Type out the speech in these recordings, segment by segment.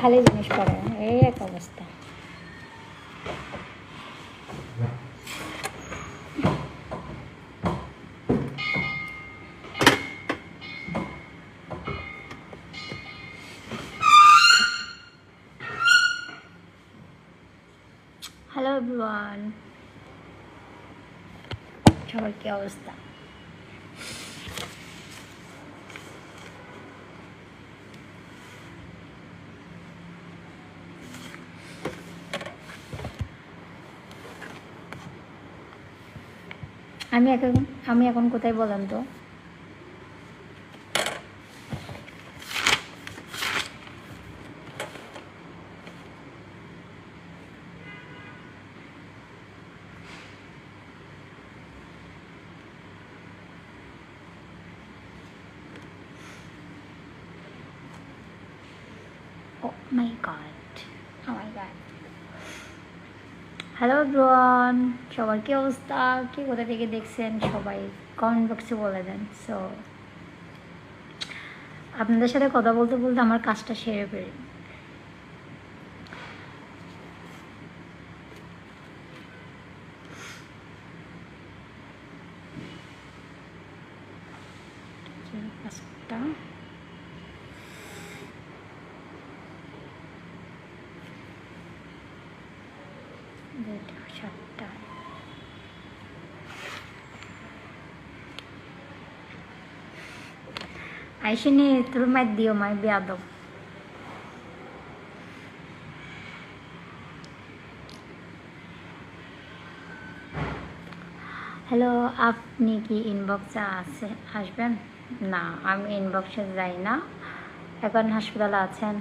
খালি জিনিস পড়ে, এই এক অবস্থা। হ্যালো এভরিওয়ান, সবার কি অবস্থা? আমি এখন কোথায় বলেন তো? Oh my god, oh my god. Hello everyone, সবার কি অবস্থা? কি কোথা থেকে দেখছেন সবাই কমেন্ট বক্সে বলে দেন। সো আপনাদের সাথে কথা বলতে বলতে আমার কাজটা সেরে ফেলি। কাজটা সাতটা। আইসিনি তোর মাই দিও মাই বেয়াদব। হ্যালো, আপনি কি ইনবক্সে আসবেন? না, আমি ইনবক্সে যাই না, এখন হাসপাতালে আছেন।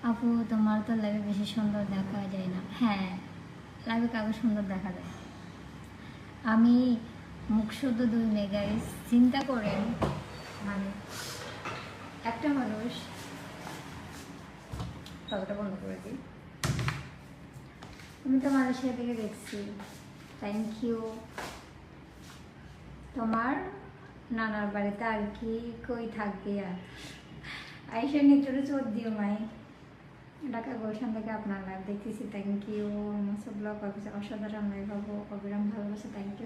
আপু তোমার তো লাইভে বেশি সুন্দর দেখা যায় না। হ্যাঁ, লাইভে কাগজ সুন্দর দেখা যায়, আমি মুখ শুদ্ধ 2 মেগাইজ। চিন্তা করেন, মানে একটা মানুষ, ততটা বন্ধ করে দিই। আমি তো মালয়েশিয়া থেকে দেখছি, থ্যাংক ইউ। তোমার নানার বাড়িতে আর কি কই থাকবে আর আইসা নিচুরে চোর দিও মাই। ঢাকা গুলশান থেকে আপনার লাইভ দেখতেছি, থ্যাংক ইউ। মাসুদ ব্লগ অসাধারণ লাইভ হবো, অবিরাম ভালোবাসা, থ্যাংক ইউ।